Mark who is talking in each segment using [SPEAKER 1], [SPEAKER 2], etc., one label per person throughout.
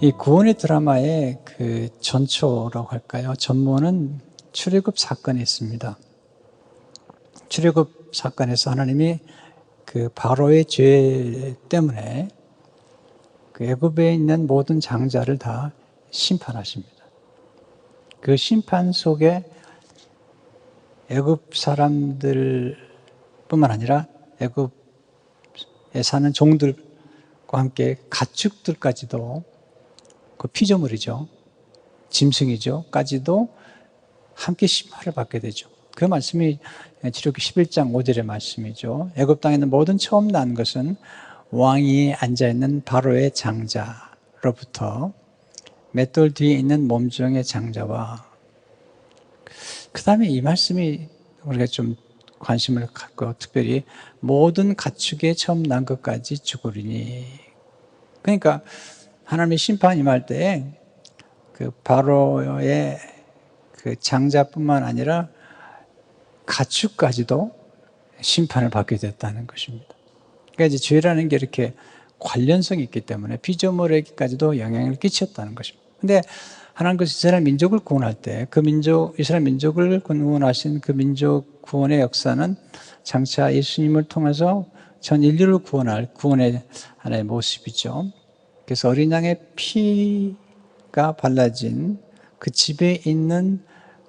[SPEAKER 1] 이 구원의 드라마의 그 전초라고 할까요? 전모는 출애굽 사건이 있습니다. 출애굽 사건에서 하나님이 그 바로의 죄 때문에 그 애굽에 있는 모든 장자를 다 심판하십니다. 그 심판 속에 애굽 사람들뿐만 아니라 애굽에 사는 종들과 함께 가축들까지도 그 피조물이죠. 짐승이죠. 까지도 함께 심판을 받게 되죠. 그 말씀이 출애굽기 11장 5절의 말씀이죠. 애굽 땅에 있는 모든 처음 난 것은 왕위에 앉아있는 바로의 장자로부터 맷돌 뒤에 있는 몸종의 장자와 그 다음에 이 말씀이 우리가 좀 관심을 갖고 특별히 모든 가축의 처음 난 것까지 죽으리니 그러니까 하나님의 심판 임할 때에 그 바로의 그 장자뿐만 아니라 가축까지도 심판을 받게 됐다는 것입니다. 그러니까 이제 죄라는 게 이렇게 관련성이 있기 때문에 피조물에게까지도 영향을 끼쳤다는 것입니다. 근데 하나님께서 이스라엘 민족을 구원할 때 그 민족, 이스라엘 민족을 구원하신 그 민족 구원의 역사는 장차 예수님을 통해서 전 인류를 구원할 구원의 하나의 모습이죠. 그래서 어린 양의 피가 발라진 그 집에 있는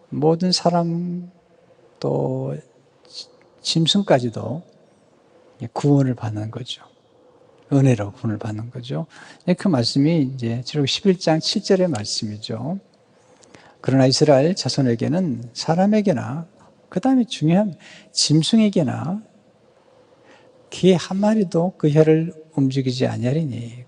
[SPEAKER 1] 모든 사람 또 짐승까지도 구원을 받는 거죠. 은혜로 구원을 받는 거죠. 그 말씀이 이제 출애굽 11장 7절의 말씀이죠. 그러나 이스라엘 자손에게는 사람에게나 그 다음에 중요한 짐승에게나 개 한 마리도 그 혀를 움직이지 아니하리니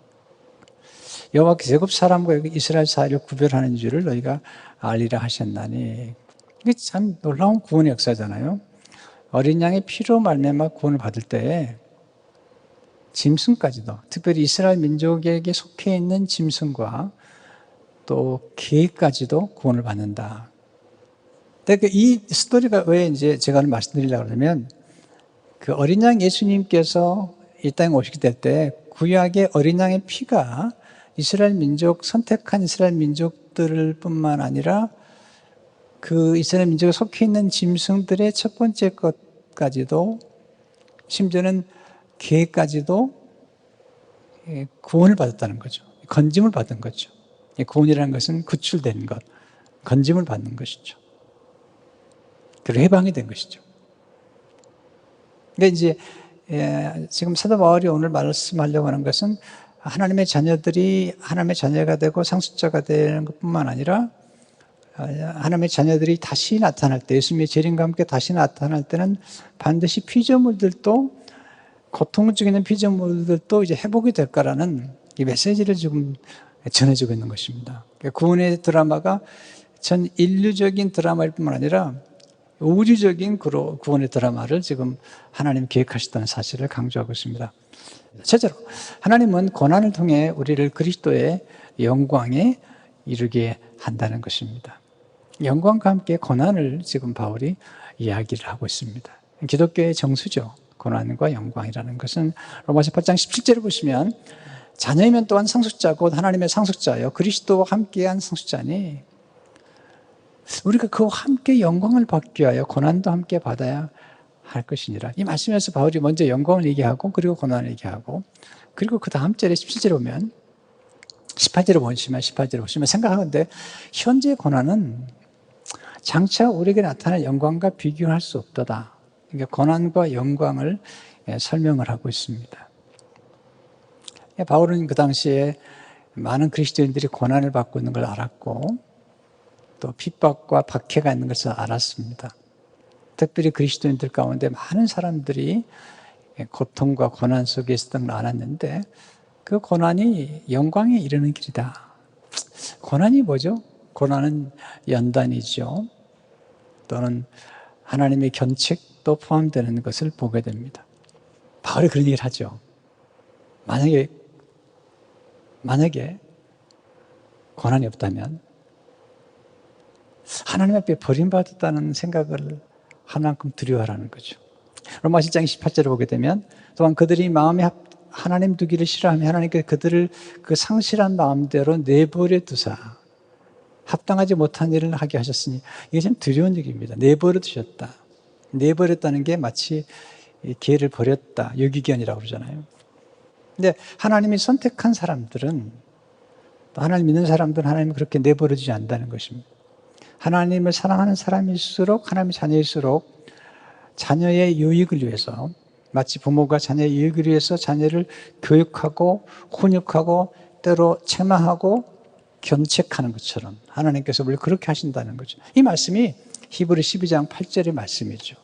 [SPEAKER 1] 여호와께서 애굽 사람과 이스라엘 사이를 구별하는 줄을 너희가 알리라 하셨나니 이게 참 놀라운 구원의 역사잖아요. 어린 양의 피로 말미암아 구원을 받을 때에 짐승까지도 특별히 이스라엘 민족에게 속해 있는 짐승과 또 개까지도 구원을 받는다. 근데 이 스토리가 왜 이제 제가 말씀드리려고 그러면 그 어린 양 예수님께서 이 땅에 오시게 될 때 구약의 어린 양의 피가 이스라엘 민족, 선택한 이스라엘 민족들 뿐만 아니라 그 이스라엘 민족에 속해 있는 짐승들의 첫 번째 것까지도 심지어는 개까지도 구원을 받았다는 거죠. 건짐을 받은 거죠. 구원이라는 것은 구출된 것, 건짐을 받는 것이죠. 그리고 해방이 된 것이죠. 그러니까 이제 지금 사도 바울이 오늘 말씀하려고 하는 것은 하나님의 자녀들이 하나님의 자녀가 되고 상속자가 되는 것뿐만 아니라 하나님의 자녀들이 다시 나타날 때 예수님의 재림과 함께 다시 나타날 때는 반드시 피조물들도 고통 중에 있는 피조물들도 이제 회복이 될 거라는 이 메시지를 지금 전해주고 있는 것입니다. 구원의 드라마가 전 인류적인 드라마일 뿐만 아니라 우주적인 구원의 드라마를 지금 하나님 계획하셨다는 사실을 강조하고 있습니다. 첫째로 하나님은 고난을 통해 우리를 그리스도의 영광에 이르게 한다는 것입니다. 영광과 함께 고난을 지금 바울이 이야기를 하고 있습니다. 기독교의 정수죠. 고난과 영광이라는 것은 로마서 8장 17절을 보시면 자녀이면 또한 상속자 곧 하나님의 상속자요 그리스도와 함께한 상속자니 우리가 그와 함께 영광을 받기 위하여 고난도 함께 받아야 할 것이니라. 이 말씀에서 바울이 먼저 영광을 얘기하고 그리고 고난을 얘기하고 그리고 그 다음 절에 17절에 보면 18절을 보시면 생각하는데 현재 고난은 장차 우리에게 나타날 영광과 비교할 수 없도다. 그러니까 고난과 영광을 설명을 하고 있습니다. 바울은 그 당시에 많은 그리스도인들이 고난을 받고 있는 걸 알았고 또 핍박과 박해가 있는 것을 알았습니다. 특별히 그리스도인들 가운데 많은 사람들이 고통과 고난 속에 있었던 걸 알았는데 그 고난이 영광에 이르는 길이다. 고난이 뭐죠? 고난은 연단이죠. 또는 하나님의 견책도 포함되는 것을 보게 됩니다. 바울이 그런 얘기를 하죠. 만약에 고난이 없다면 하나님 앞에 버림받았다는 생각을 하나만큼 두려워하라는 거죠. 로마 10장 28절을 보게 되면 또한 그들이 마음에 하나님 두기를 싫어하면 하나님께 그들을 그 상실한 마음대로 내버려 두사 합당하지 못한 일을 하게 하셨으니 이게 참 두려운 얘기입니다. 내버려 두셨다. 내버렸다는 게 마치 기회를 버렸다. 유기견이라고 그러잖아요. 근데 하나님이 선택한 사람들은, 또 하나님 믿는 사람들은 하나님이 그렇게 내버려 두지 않는다는 것입니다. 하나님을 사랑하는 사람일수록, 하나님의 자녀일수록 자녀의 유익을 위해서, 마치 부모가 자녀의 유익을 위해서 자녀를 교육하고 훈육하고 때로 책망하고 견책하는 것처럼 하나님께서 우리를 그렇게 하신다는 거죠. 이 말씀이 히브리 12장 8절의 말씀이죠.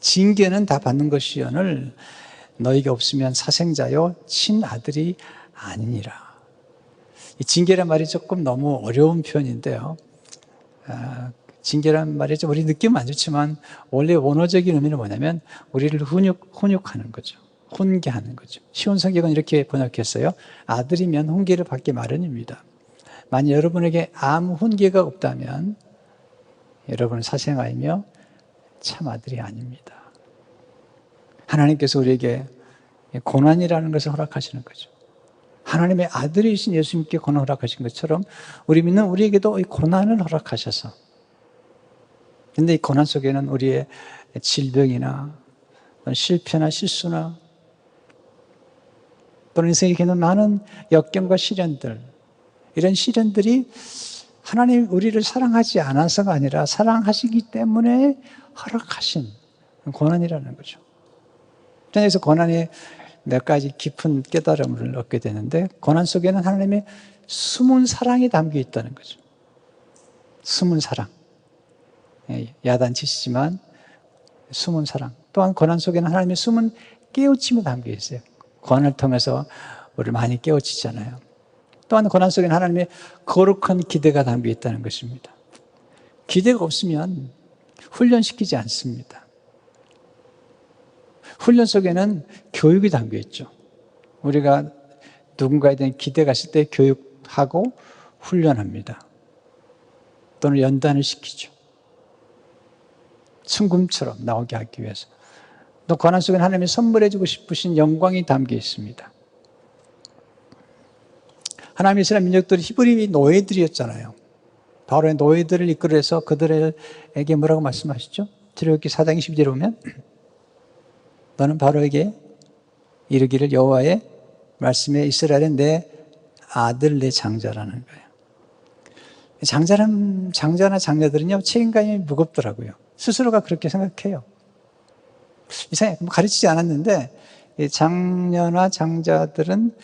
[SPEAKER 1] 징계는 다 받는 것이오늘 너희가 없으면 사생자요 친아들이 아니니라. 이 징계란 말이 조금 너무 어려운 표현인데요. 징계란 말이 좀 우리 느낌은 안 좋지만 원래 원어적인 의미는 뭐냐면 우리를 훈육하는 거죠. 훈계하는 거죠. 쉬운 성경은 이렇게 번역했어요. 아들이면 훈계를 받기 마련입니다. 만약 여러분에게 아무 훈계가 없다면 여러분은 사생아이며 참 아들이 아닙니다. 하나님께서 우리에게 고난이라는 것을 허락하시는 거죠. 하나님의 아들이신 예수님께 고난을 허락하신 것처럼 우리 믿는 우리에게도 이 고난을 허락하셔서, 근데 이 고난 속에는 우리의 질병이나 실패나 실수나 또는 인생에 있는 많은 역경과 시련들, 이런 시련들이 하나님 우리를 사랑하지 않아서가 아니라 사랑하시기 때문에 허락하신 고난이라는 거죠. 그래서 고난에 몇 가지 깊은 깨달음을 얻게 되는데, 고난 속에는 하나님의 숨은 사랑이 담겨 있다는 거죠. 숨은 사랑. 야단치시지만 숨은 사랑. 또한 고난 속에는 하나님의 숨은 깨우침이 담겨 있어요. 고난을 통해서 우리를 많이 깨우치잖아요. 또한 고난 속에는 하나님의 거룩한 기대가 담겨 있다는 것입니다. 기대가 없으면 훈련시키지 않습니다. 훈련 속에는 교육이 담겨 있죠. 우리가 누군가에 대한 기대가 있을 때 교육하고 훈련합니다. 또는 연단을 시키죠. 순금처럼 나오게 하기 위해서. 또 고난 속에는 하나님이 선물해 주고 싶으신 영광이 담겨 있습니다. 하나님의 이스라엘 민족들이 히브리 노예들이었잖아요. 바로의 노예들을 이끌어서 그들에게 뭐라고 말씀하시죠? 출애굽기 4장 22절에 보면 너는 바로에게 이르기를 여호와의 말씀에 이스라엘은 내 아들 내 장자라는 거예요. 장자나 장녀들은요 책임감이 무겁더라고요. 스스로가 그렇게 생각해요. 이상해, 가르치지 않았는데 장녀나 장자들은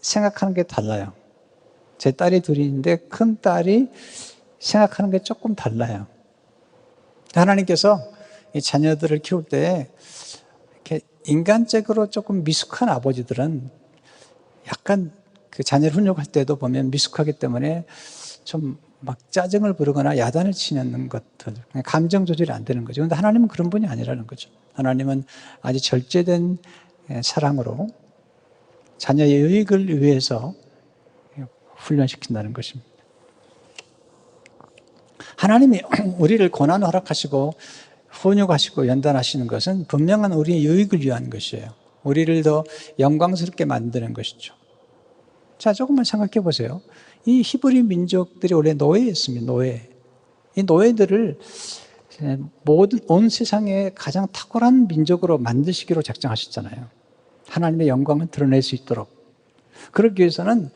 [SPEAKER 1] 생각하는 게 달라요. 제 딸이 둘이 있는데 큰 딸이 생각하는 게 조금 달라요. 하나님께서 이 자녀들을 키울 때 이렇게 인간적으로 조금 미숙한 아버지들은 약간 그 자녀를 훈육할 때도 보면 미숙하기 때문에 좀 막 짜증을 부르거나 야단을 치는 것들, 감정 조절이 안 되는 거죠. 그런데 하나님은 그런 분이 아니라는 거죠. 하나님은 아주 절제된 사랑으로 자녀의 유익을 위해서 훈련시킨다는 것입니다. 하나님이 우리를 고난을 허락하시고 훈육하시고 연단하시는 것은 분명한 우리의 유익을 위한 것이에요. 우리를 더 영광스럽게 만드는 것이죠. 자, 조금만 생각해 보세요. 이 히브리 민족들이 원래 노예였습니다. 노예. 이 노예들을 온 세상에 가장 탁월한 민족으로 만드시기로 작정하셨잖아요. 하나님의 영광을 드러낼 수 있도록. 그러기 위해서는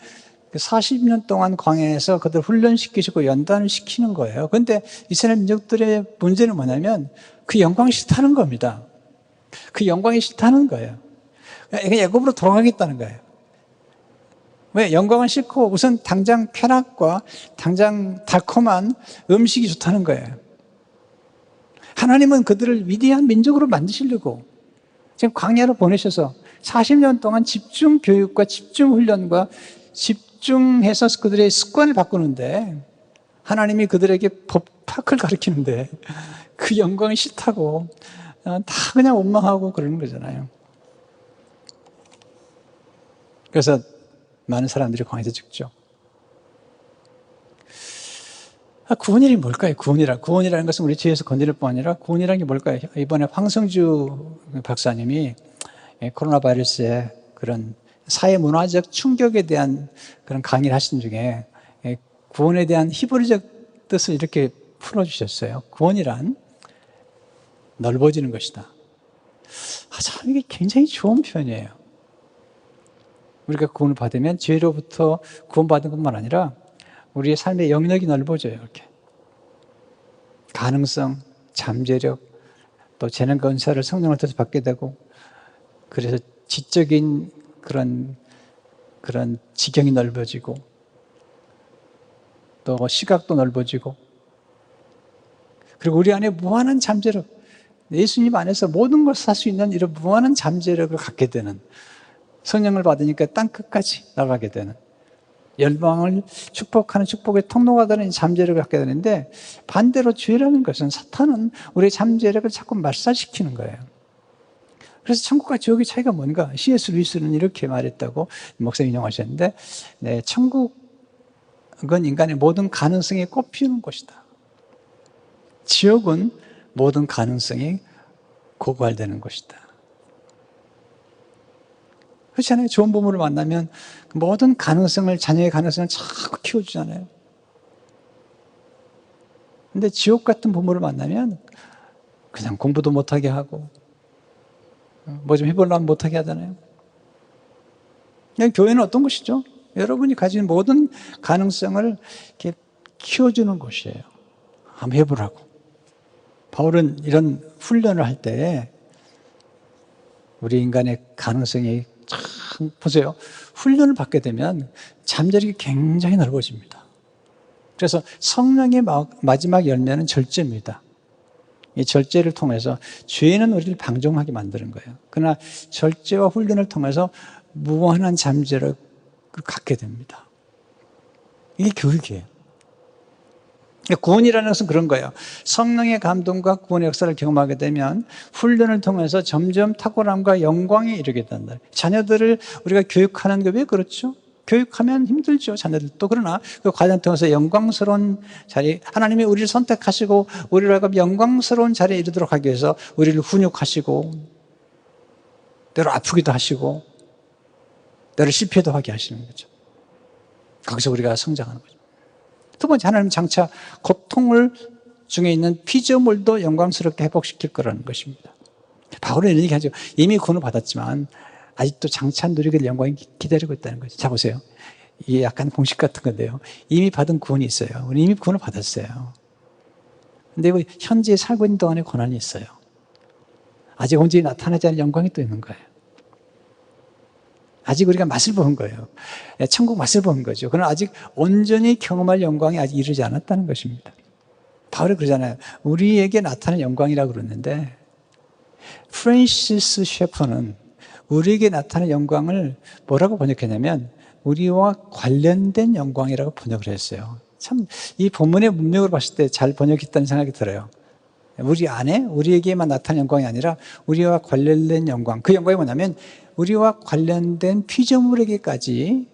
[SPEAKER 1] 40년 동안 광야에서 그들 훈련시키시고 연단을 시키는 거예요. 그런데 이스라엘 민족들의 문제는 뭐냐면 그 영광이 싫다는 겁니다. 그 영광이 싫다는 거예요. 그냥 애굽으로 돌아가겠다는 거예요. 왜? 영광은 싫고 우선 당장 쾌락과 당장 달콤한 음식이 좋다는 거예요. 하나님은 그들을 위대한 민족으로 만드시려고 지금 광야로 보내셔서 40년 동안 집중 교육과 집중 훈련과 집중해서 그들의 습관을 바꾸는데, 하나님이 그들에게 법학을 가르치는데 그 영광이 싫다고 다 그냥 원망하고 그러는 거잖아요. 그래서 많은 사람들이 광야에서 죽죠. 구원이란 뭘까요? 구원이라는 것은 우리 죄에서 건지는 뿐 아니라 구원이라는 게 뭘까요? 이번에 황성주 박사님이 코로나 바이러스에 그런 사회 문화적 충격에 대한 그런 강의를 하신 중에 구원에 대한 히브리적 뜻을 이렇게 풀어주셨어요. 구원이란 넓어지는 것이다. 참 이게 굉장히 좋은 표현이에요. 우리가 구원을 받으면 죄로부터 구원받은 것만 아니라 우리의 삶의 영역이 넓어져요. 이렇게 가능성, 잠재력, 또 재능 건사를 성령을 통해서 받게 되고, 그래서 지적인 그런 지경이 넓어지고, 또 시각도 넓어지고, 그리고 우리 안에 무한한 잠재력, 예수님 안에서 모든 것을 할 수 있는 이런 무한한 잠재력을 갖게 되는, 성령을 받으니까 땅끝까지 나가게 되는, 열방을 축복하는 축복의 통로가 되는 잠재력을 갖게 되는데, 반대로 죄라는 것은, 사탄은 우리의 잠재력을 자꾸 말살시키는 거예요. 그래서 천국과 지옥의 차이가 뭔가? C.S. 루이스는 이렇게 말했다고 목사님 인용하셨는데, 네, 천국은 인간의 모든 가능성이 꽃피우는 곳이다. 지옥은 모든 가능성이 고갈되는 것이다. 그렇잖아요. 좋은 부모를 만나면 모든 가능성을, 자녀의 가능성을 자꾸 키워주잖아요. 근데 지옥 같은 부모를 만나면 그냥 공부도 못하게 하고, 뭐 좀 해보려면 못하게 하잖아요. 그냥 교회는 어떤 곳이죠? 여러분이 가진 모든 가능성을 이렇게 키워주는 곳이에요. 한번 해보라고. 바울은 이런 훈련을 할 때 우리 인간의 가능성이 참, 보세요. 훈련을 받게 되면 잠재력이 굉장히 넓어집니다. 그래서 성령의 마지막 열매는 절제입니다. 이 절제를 통해서 죄는 우리를 방종하게 만드는 거예요. 그러나 절제와 훈련을 통해서 무한한 잠재력을 갖게 됩니다. 이게 교육이에요. 구원이라는 것은 그런 거예요. 성령의 감동과 구원의 역사를 경험하게 되면 훈련을 통해서 점점 탁월함과 영광에 이르게 된다. 자녀들을 우리가 교육하는 게 왜 그렇죠? 교육하면 힘들죠, 자녀들도. 그러나 그 과정 통해서 영광스러운 자리, 하나님이 우리를 선택하시고 우리를 영광스러운 자리에 이르도록 하기 위해서 우리를 훈육하시고, 때로 아프기도 하시고, 때로 실패도 하게 하시는 거죠. 거기서 우리가 성장하는 거죠. 두 번째, 하나님 장차 고통을 중에 있는 피조물도 영광스럽게 회복시킬 거라는 것입니다. 바울은 이런 얘기하죠. 이미 구원을 받았지만 아직도 장차 누리게 될 영광이 기다리고 있다는 거죠. 자, 보세요. 이게 약간 공식 같은 건데요. 이미 받은 구원이 있어요. 우리 이미 구원을 받았어요. 근데 현재 살고 있는 동안에 고난이 있어요. 아직 온전히 나타나지 않은 영광이 또 있는 거예요. 아직 우리가 맛을 보는 거예요. 천국 맛을 보는 거죠. 그러나 아직 온전히 경험할 영광이 아직 이르지 않았다는 것입니다. 바울이 그러잖아요. 우리에게 나타난 영광이라고 그러는데, 프랜시스 셰퍼는 우리에게 나타난 영광을 뭐라고 번역했냐면 우리와 관련된 영광이라고 번역을 했어요. 참 이 본문의 문맥으로 봤을 때 잘 번역했다는 생각이 들어요. 우리 안에 우리에게만 나타난 영광이 아니라 우리와 관련된 영광. 그 영광이 뭐냐면 우리와 관련된 피조물에게까지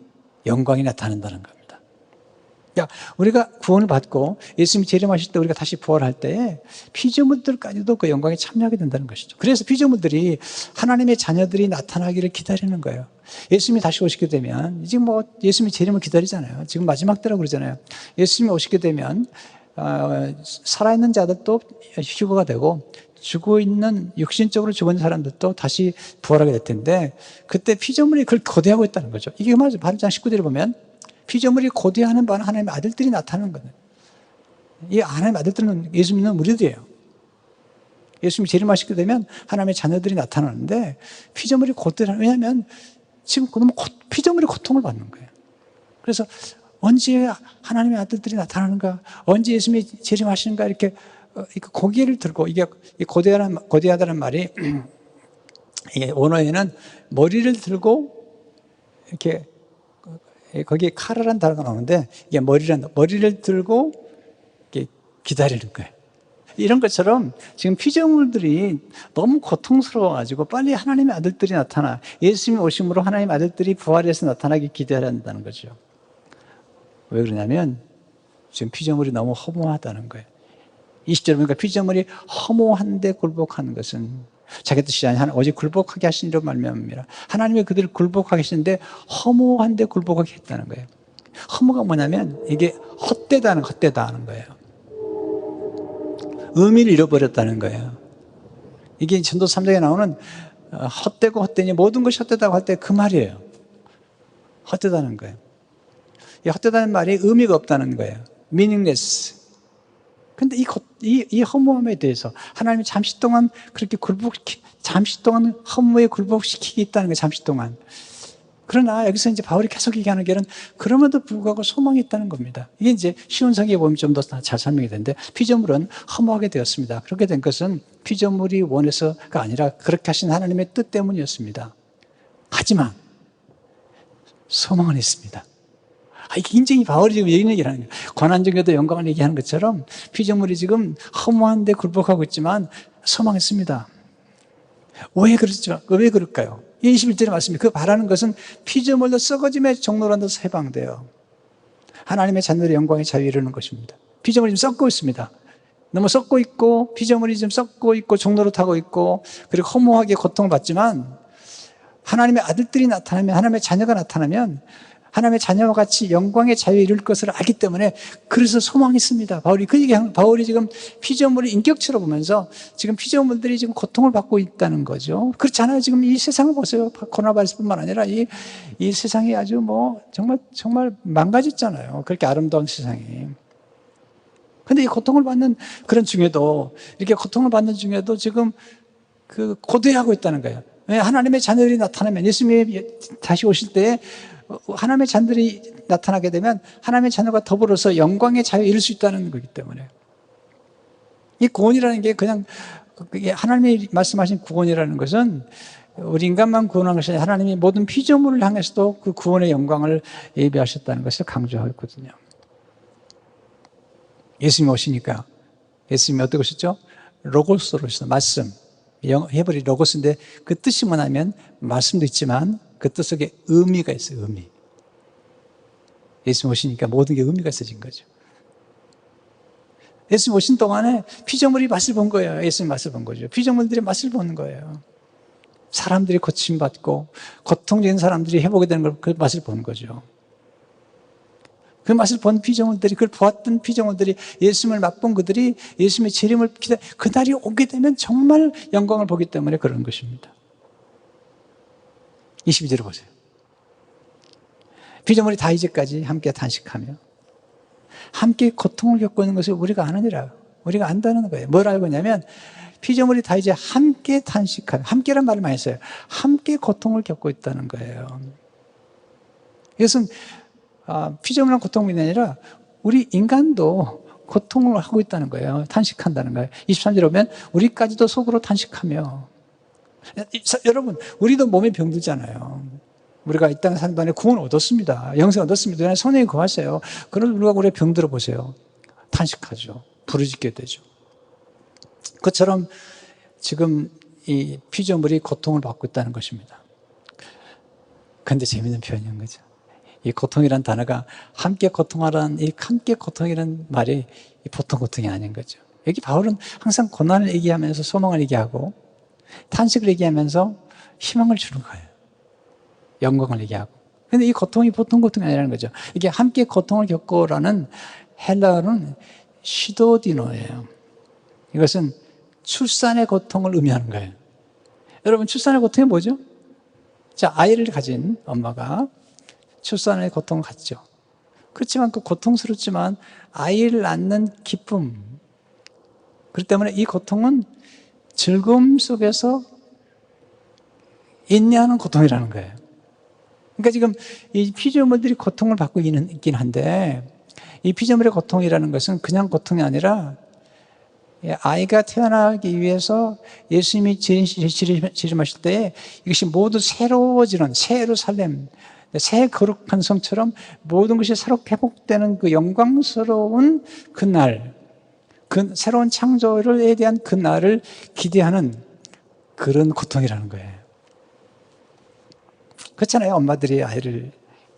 [SPEAKER 1] 영광이 나타난다는 겁니다. 우리가 구원을 받고 예수님이 재림하실 때 우리가 다시 부활할 때에 피조물들까지도 그 영광에 참여하게 된다는 것이죠. 그래서 피조물들이 하나님의 자녀들이 나타나기를 기다리는 거예요. 예수님이 다시 오시게 되면, 지금 예수님이 재림을 기다리잖아요. 지금 마지막 때라고 그러잖아요. 예수님이 오시게 되면 살아있는 자들도 휴거가 되고 죽어있는, 육신적으로 죽은 사람들도 다시 부활하게 될 텐데, 그때 피조물이 그걸 고대하고 있다는 거죠. 이게 말이죠. 8장 19절에 보면 피조물이 고대하는 바는 하나님의 아들들이 나타나는 거예요. 이 하나님의 아들들은 예수 믿는 우리들이에요. 예수님이 재림하시게 되면 하나님의 자녀들이 나타나는데, 피조물이 고대하는, 왜냐하면 지금 너무 피조물이 고통을 받는 거예요. 그래서 언제 하나님의 아들들이 나타나는가, 언제 예수님이 재림하시는가, 이렇게 고개를 들고, 이게 고대하다는 말이, 이게 원어에는 머리를 들고, 이렇게, 거기에 카라라는 단어가 나오는데, 이게 머리를 들고, 이렇게 기다리는 거예요. 이런 것처럼 지금 피조물들이 너무 고통스러워가지고 빨리 하나님의 아들들이 나타나, 예수님이 오심으로 하나님의 아들들이 부활해서 나타나기 기대한다는 거죠. 왜 그러냐면 지금 피조물이 너무 허무하다는 거예요. 20절 보니까 피조물이 허무한데 굴복하는 것은 자기 뜻이 아니라 오직 굴복하게 하신 이로 말미암습니다. 하나님이 그들을 굴복하게 하시는데 허무한데 굴복하게 했다는 거예요. 허무가 뭐냐면 이게 헛되다 하는 거예요. 의미를 잃어버렸다는 거예요. 이게 전도 3장에 나오는 헛되고 헛되니 모든 것이 헛되다고 할 때 그 말이에요. 헛되다는 거예요. 이 헛되다는 말이 의미가 없다는 거예요. meaningless. 근데 이 허무함에 대해서 하나님이 잠시 동안 그렇게 잠시 동안 허무에 굴복시키겠다는 거예요. 잠시 동안. 그러나 여기서 이제 바울이 계속 얘기하는 게는 그럼에도 불구하고 소망이 있다는 겁니다. 이게 이제 쉬운 성경에 보면 좀 더 잘 설명이 되는데 피조물은 허무하게 되었습니다. 그렇게 된 것은 피조물이 원해서가 아니라 그렇게 하신 하나님의 뜻 때문이었습니다. 하지만 소망은 있습니다. 이게 굉장히 바울이 지금 얘기를 하는 거예요. 고난중에도 영광을 얘기하는 것처럼 피조물이 지금 허무한데 굴복하고 있지만 소망이 있습니다. 왜 그렇죠? 왜 그럴까요? 21절에 말씀이 그 바라는 것은 피조물도 썩어짐의 종로란도서 해방돼요. 하나님의 자녀들의 영광의 자유에 이르는 것입니다. 피조물이 지금 썩고 있습니다. 너무 썩고 있고 피조물이 지금 썩고 있고 종로로 타고 있고 그리고 허무하게 고통을 받지만 하나님의 아들들이 나타나면 하나님의 자녀가 나타나면 하나님의 자녀와 같이 영광의 자유에 이를 것을 알기 때문에 그래서 소망이 있습니다. 바울이 지금 피조물을 인격체로 보면서 지금 피조물들이 지금 고통을 받고 있다는 거죠. 그렇지 않아요? 지금 이 세상을 보세요. 코로나 바이러스뿐만 아니라 이 세상이 아주 정말 망가졌잖아요. 그렇게 아름다운 세상이. 근데 이 고통을 받는 그런 중에도 이렇게 고통을 받는 중에도 지금 고대하고 있다는 거예요. 하나님의 자녀들이 나타나면 예수님이 다시 오실 때 하나님의 자녀들이 나타나게 되면 하나님의 자녀가 더불어서 영광의 자유에 이를 수 있다는 거기 때문에 이 구원이라는 게 그냥 하나님이 말씀하신 구원이라는 것은 우리 인간만 구원한 것이 아니라 하나님이 모든 피조물을 향해서도 그 구원의 영광을 예비하셨다는 것을 강조하고 있거든요. 예수님이 오시니까 예수님이 어떻게 오셨죠? 로고스로 오셨어요. 말씀. 헤브리 로고스인데 그 뜻이 뭐냐면 말씀도 있지만 그 뜻 속에 의미가 있어요. 의미. 예수님 오시니까 모든 게 의미가 있어진 거죠. 예수님 오신 동안에 피조물이 맛을 본 거예요. 예수님 맛을 본 거죠. 피조물들이 맛을 보는 거예요. 사람들이 고침받고 고통적인 사람들이 회복이 되는 걸 그 맛을 보는 거죠. 그 맛을 본 피조물들이 그걸 보았던 피조물들이 예수님을 맛본 그들이 예수님의 재림을 기다려 그날이 오게 되면 정말 영광을 보기 때문에 그런 것입니다. 22절을 보세요. 피조물이 다 이제까지 함께 단식하며 함께 고통을 겪고 있는 것을 우리가 아느니라. 우리가 안다는 거예요. 뭘 알고 있냐면 피조물이 다 이제 함께 단식하며 함께란 말을 많이 써요. 함께 고통을 겪고 있다는 거예요. 이것은 피조물은 고통이 아니라 우리 인간도 고통을 하고 있다는 거예요. 단식한다는 거예요. 23절에 보면 우리까지도 속으로 단식하며 여러분 우리도 몸에 병들잖아요. 우리가 이 땅에 사는 동안에 구원을 얻었습니다. 영생을 얻었습니다. 선행에 구하세요. 그런 불구하고 우리가 병들어 보세요. 단식하죠. 부르짖게 되죠. 그것처럼 지금 이 피조물이 고통을 받고 있다는 것입니다. 그런데 재미있는 표현인 거죠. 이 고통이라는 단어가 함께 고통하라는 이 함께 고통이라는 말이 보통 고통이 아닌 거죠. 여기 바울은 항상 고난을 얘기하면서 소망을 얘기하고 탄식을 얘기하면서 희망을 주는 거예요. 영광을 얘기하고. 그런데 이 고통이 보통 고통이 아니라는 거죠. 이게 함께 고통을 겪고라는 헬라어는 시도디노예요. 이것은 출산의 고통을 의미하는 거예요. 여러분 출산의 고통이 뭐죠? 자, 아이를 가진 엄마가 출산의 고통을 갖죠. 그렇지만 그 고통스럽지만 아이를 낳는 기쁨. 그렇기 때문에 이 고통은 즐거움 속에서 인내하는 고통이라는 거예요. 그러니까 지금 이 피조물들이 고통을 받고 있긴 한데 이 피조물의 고통이라는 것은 그냥 고통이 아니라 아이가 태어나기 위해서 예수님이 지름하실 때 이것이 모두 새로워지는 새 예루살렘, 새 거룩한 성처럼 모든 것이 새롭게 회복되는 그 영광스러운 그날, 그 새로운 창조에 대한 그 날을 기대하는 그런 고통이라는 거예요. 그렇잖아요. 엄마들이 아이를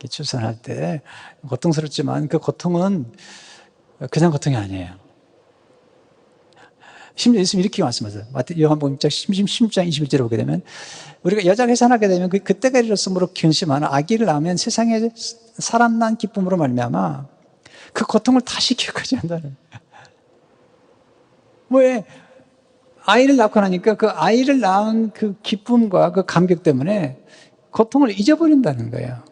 [SPEAKER 1] 출산할 때 고통스럽지만 그 고통은 그냥 고통이 아니에요. 심지어 예수님이 이렇게 말씀하세요. 요한복음 16장 21절에 보게 되면 우리가 여자가 해산하게 되면 그때가 이르렀으므로 근심하나 아기를 낳으면 세상에 사람 난 기쁨으로 말미암아 그 고통을 다시 기억하지 않는다는. 왜? 아이를 낳고 나니까 그 아이를 낳은 그 기쁨과 그 감격 때문에 고통을 잊어버린다는 거예요.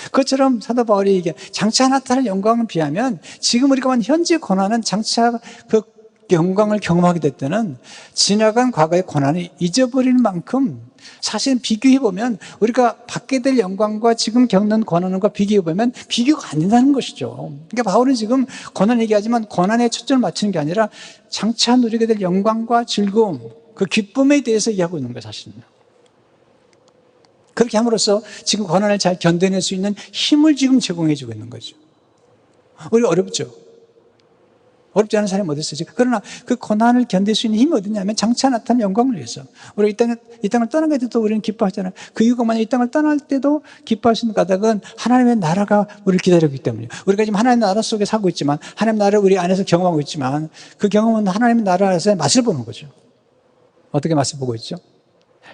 [SPEAKER 1] 그것처럼 사도 바울이 이게 장차 나타날 영광을 비하면 지금 우리가 본 현재 고난은 장차 그 영광을 경험하게 될 때는 지나간 과거의 고난을 잊어버릴 만큼 사실 비교해보면 우리가 받게 될 영광과 지금 겪는 고난과 비교해보면 비교가 안 된다는 것이죠. 그러니까 바울은 지금 고난 얘기하지만 고난에 초점을 맞추는 게 아니라 장차 누리게 될 영광과 즐거움, 그 기쁨에 대해서 얘기하고 있는 거예요, 사실은. 그렇게 함으로써 지금 고난을 잘 견뎌낼 수 있는 힘을 지금 제공해주고 있는 거죠. 우리가 어렵죠. 어렵지 않은 사람이 어디 있어요? 그러나 그 고난을 견딜 수 있는 힘이 어디냐면 장차 나타난 영광을 위해서. 우리가 이 땅을 떠나게 돼도 우리는 기뻐하잖아요. 그 이유가 뭐냐? 이 땅을 떠날 때도 기뻐할 수 있는 까닭은 하나님의 나라가 우리를 기다리고 있기 때문이에요. 우리가 지금 하나님의 나라 속에 살고 있지만 하나님의 나라를 우리 안에서 경험하고 있지만 그 경험은 하나님의 나라에서의 맛을 보는 거죠. 어떻게 맛을 보고 있죠?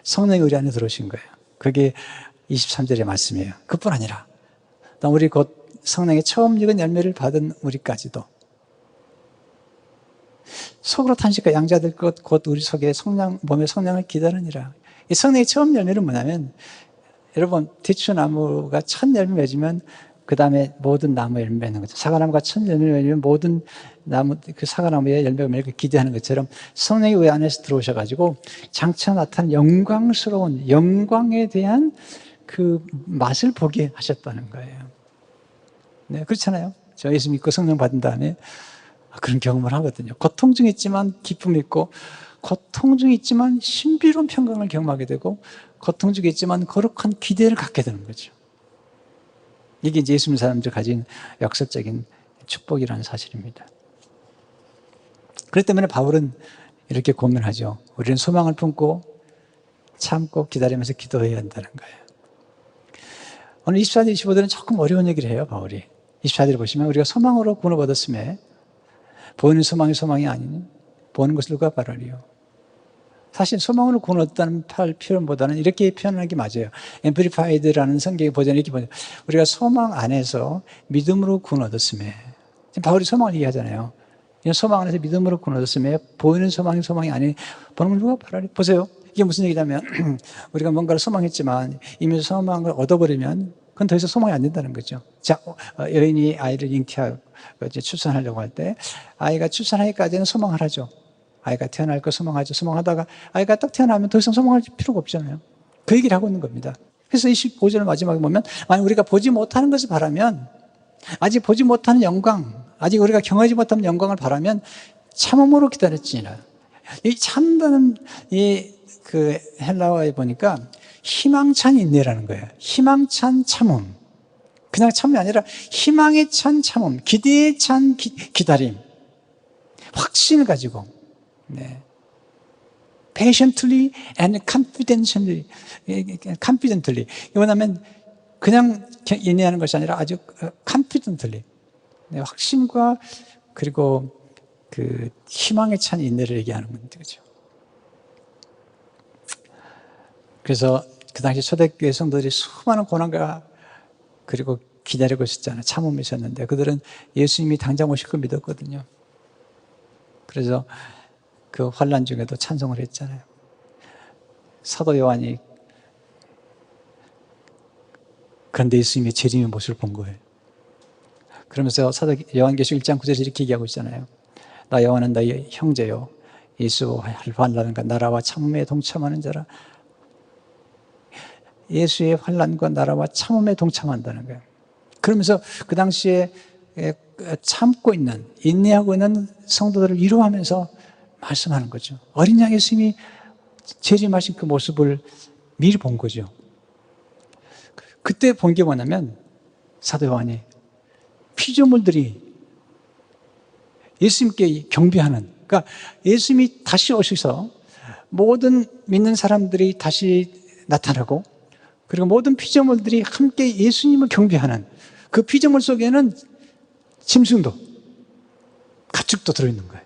[SPEAKER 1] 성령이 우리 안에 들어오신 거예요. 그게 23절의 말씀이에요. 그뿐 아니라 우리 곧 성령의 처음 익은 열매를 받은 우리까지도 속으로 탄식과 양자될 것 곧 우리 속에 몸의 성령을 기다리니라. 이 성령의 처음 열매는 뭐냐면 여러분 대추나무가 첫 열매 맺으면 그 다음에 모든 나무에 열매 맺는 거죠. 사과나무가 첫 열매 맺으면 모든 나무 그 사과나무에 열매가 맺고 기대하는 것처럼 성령이 우리 안에서 들어오셔가지고 장차 나타난 영광스러운 영광에 대한 그 맛을 보게 하셨다는 거예요. 네, 그렇잖아요. 저 예수 믿고 성령 받은 다음에 그런 경험을 하거든요. 고통 중에 있지만 기쁨이 있고 고통 중에 있지만 신비로운 평강을 경험하게 되고 고통 중에 있지만 거룩한 기대를 갖게 되는 거죠. 이게 이제 예수 믿는 사람들 가진 역설적인 축복이라는 사실입니다. 그렇기 때문에 바울은 이렇게 고민하죠. 우리는 소망을 품고 참고 기다리면서 기도해야 한다는 거예요. 오늘 24절, 25절은 조금 어려운 얘기를 해요, 바울이. 24절을 보시면 우리가 소망으로 구원을 얻었음에 보이는 소망이 소망이 아니니 보는 것을 누가 바라리요. 사실 소망으로 구원을 얻었다는 표현보다는 이렇게 표현하는 게 맞아요. 앰플리파이드라는 성경의 버전이 이렇게 보죠. 우리가 소망 안에서 믿음으로 구원을 얻었음에, 바울이 소망을 얘기하잖아요. 소망 안에서 믿음으로 구원을 얻었음에 보이는 소망이 소망이 아니니 보는 걸 누가 바라리. 보세요. 이게 무슨 얘기냐면 우리가 뭔가를 소망했지만 이미 소망을 얻어버리면 그건 더 이상 소망이 안 된다는 거죠. 자, 여인이 아이를 잉태하고 이제 출산하려고 할 때 아이가 출산하기까지는 소망을 하죠. 아이가 태어날 거 소망하죠. 소망하다가 아이가 딱 태어나면 더 이상 소망할 필요가 없잖아요. 그 얘기를 하고 있는 겁니다. 그래서 25절 마지막에 보면 만약 우리가 보지 못하는 것을 바라면 아직 보지 못하는 영광, 아직 우리가 경험하지 못하는 영광을 바라면 참음으로 기다렸지니라. 이 참다는 그 헬라어에 보니까 희망찬 인내라는 거예요. 희망찬 참음. 그냥 참음이 아니라 희망에 찬 참음, 기대에 찬 기다림. 확신을 가지고. 네. patiently and confidently. 뭐냐면 그냥 인내하는 것이 아니라 아주 confidently. 네, 확신과 그리고 그 희망에 찬 인내를 얘기하는 건데, 그죠? 그래서 그 당시 초대교회 성도들이 수많은 고난과 그리고 기다리고 있었잖아요. 참음이 있었는데 그들은 예수님이 당장 오실 걸 믿었거든요. 그래서 그 환난 중에도 찬송을 했잖아요. 사도 요한이 그런데 예수님의 재림의 모습을 본 거예요. 그러면서 사도 요한계시록 1장 9절에서 이렇게 얘기하고 있잖아요. 나 요한은 너희 형제요 예수와 환난과 나라와 참음에 동참하는 자라. 예수의 환난과 나라와 참음에 동참한다는 거예요. 그러면서 그 당시에 참고 있는, 인내하고 있는 성도들을 위로하면서 말씀하는 거죠. 어린 양 예수님이 재림하신 그 모습을 미리 본 거죠. 그때 본 게 뭐냐면 사도 요한이 피조물들이 예수님께 경배하는, 그러니까 예수님이 다시 오셔서 모든 믿는 사람들이 다시 나타나고 그리고 모든 피조물들이 함께 예수님을 경배하는 그 피조물 속에는 짐승도 가축도 들어있는 거예요.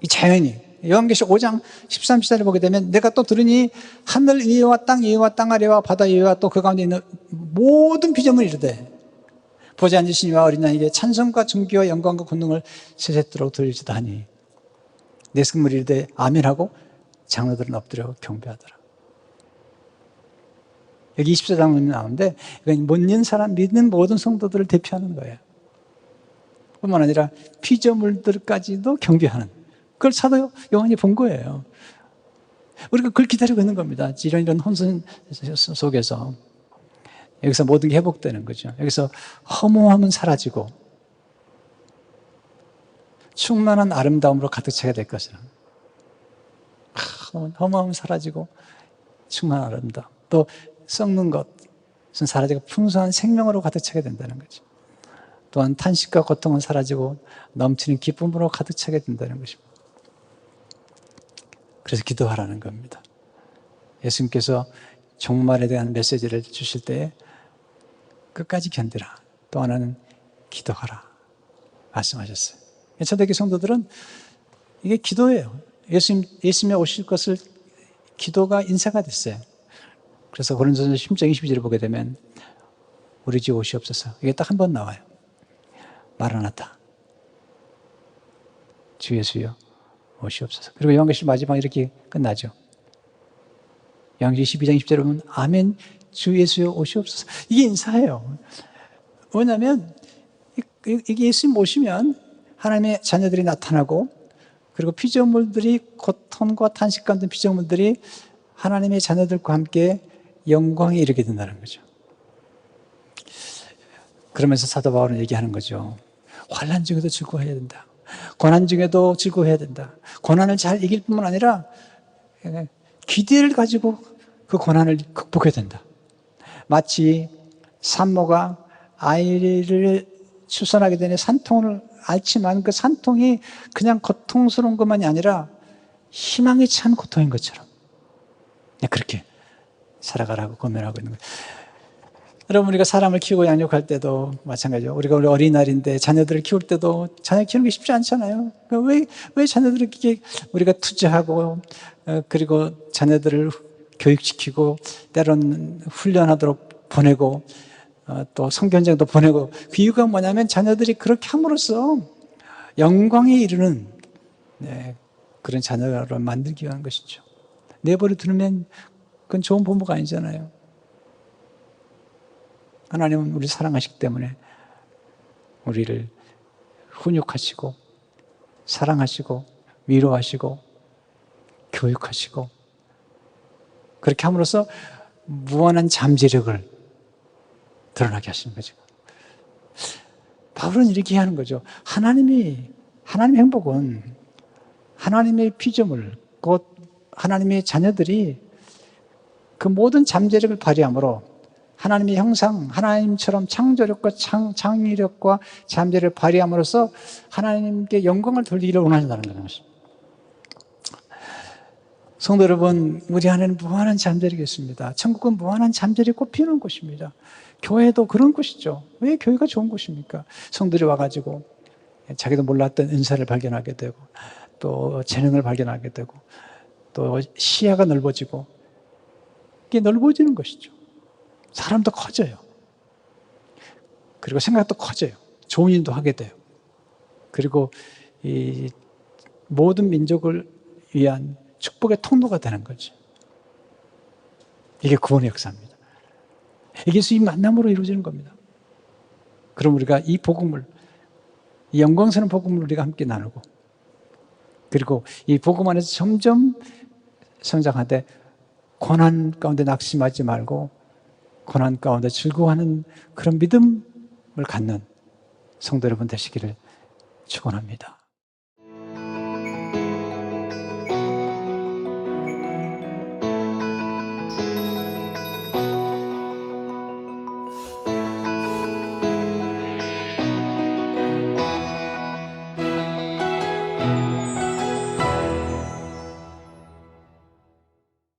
[SPEAKER 1] 이 자연이. 요한계시록 5장 13절을 보게 되면 내가 또 들으니 하늘 위와 땅 위와 땅 아래와 바다 위와 또 그 가운데 있는 모든 피조물이 이르되 보좌에 앉으신 이와 어린 양에게 찬송과 존귀와 영광과 권능을 세세토록 돌리지도 하니 내 성물이 이르되 아멘하고 장로들은 엎드려 경배하더라. 여기 24장면이 나오는데 이건 믿는 사람, 믿는 모든 성도들을 대표하는 거예요. 뿐만 아니라 피조물들까지도 경배하는, 그걸 사도 요한이 본 거예요. 우리가 그걸 기다리고 있는 겁니다. 이런 혼선 속에서 여기서 모든 게 회복되는 거죠. 여기서 허무함은 사라지고 충만한 아름다움으로 가득 차게 될 것이라. 허무함은 사라지고 충만한 아름다움, 또 썩는 것은 사라지고 풍성한 생명으로 가득 차게 된다는 거죠. 또한 탄식과 고통은 사라지고 넘치는 기쁨으로 가득 차게 된다는 것입니다. 그래서 기도하라는 겁니다. 예수님께서 종말에 대한 메시지를 주실 때 끝까지 견디라. 또 하나는 기도하라 말씀하셨어요. 초대교회 성도들은 이게 기도예요. 예수님이 오실 것을 기도가 인사가 됐어요. 그래서 고린도전서 10장 22절을 보게 되면 우리 집 오시옵소서. 이게 딱 한 번 나와요. 마라나타. 주 예수여 오시옵소서. 그리고 요한계시록 마지막 이렇게 끝나죠. 요한계시록 12장 20절에 보면 아멘 주 예수여 오시옵소서. 이게 인사예요. 왜냐하면 이게 예수님 오시면 하나님의 자녀들이 나타나고 그리고 피조물들이 고통과 탄식 가운데 피조물들이 하나님의 자녀들과 함께 영광에 이르게 된다는 거죠. 그러면서 사도 바울은 얘기하는 거죠. 환난 중에도 즐거워해야 된다. 고난 중에도 즐거워해야 된다. 고난을 잘 이길 뿐만 아니라 기대를 가지고 그 고난을 극복해야 된다. 마치 산모가 아이를 출산하게 되는 산통을 앓지만 그 산통이 그냥 고통스러운 것만이 아니라 희망에 찬 고통인 것처럼 그렇게 살아가라고 권면하고 있는 거예요. 여러분, 우리가 사람을 키우고 양육할 때도 마찬가지죠. 우리 어린날인데 자녀들을 키울 때도 자녀 키우는 게 쉽지 않잖아요. 왜 자녀들을 이렇게 우리가 투자하고 그리고 자녀들을 교육시키고 때로는 훈련하도록 보내고 또 성견장도 보내고 그 이유가 뭐냐면 자녀들이 그렇게 함으로써 영광에 이르는 그런 자녀를 만들기 위한 것이죠. 내버려 두면 그건 좋은 부모가 아니잖아요. 하나님은 우리를 사랑하시기 때문에 우리를 훈육하시고 사랑하시고 위로하시고 교육하시고 그렇게 함으로써 무한한 잠재력을 드러나게 하시는 거죠. 바울은 이렇게 하는 거죠. 하나님의 행복은 하나님의 피조물, 곧 하나님의 자녀들이 그 모든 잠재력을 발휘함으로 하나님의 형상, 하나님처럼 창조력과 창의력과 잠재력을 발휘함으로써 하나님께 영광을 돌리기를 원하신다는 것입니다. 성도 여러분, 우리 안에는 무한한 잠재력이 있습니다. 천국은 무한한 잠재력이 꽃피우는 곳입니다. 교회도 그런 곳이죠. 왜 교회가 좋은 곳입니까? 성도들이 와가지고 자기도 몰랐던 은사를 발견하게 되고 또 재능을 발견하게 되고 또 시야가 넓어지고 이게 넓어지는 것이죠. 사람도 커져요. 그리고 생각도 커져요. 좋은 일도 하게 돼요. 그리고 이 모든 민족을 위한 축복의 통로가 되는 거죠. 이게 구원의 역사입니다. 이게 이 만남으로 이루어지는 겁니다. 그럼 우리가 이 복음을, 이 영광스러운 복음을 우리가 함께 나누고 그리고 이 복음 안에서 점점 성장하되 고난 가운데 낙심하지 말고 고난 가운데 즐거워하는 그런 믿음을 갖는 성도 여러분 되시기를 축원합니다.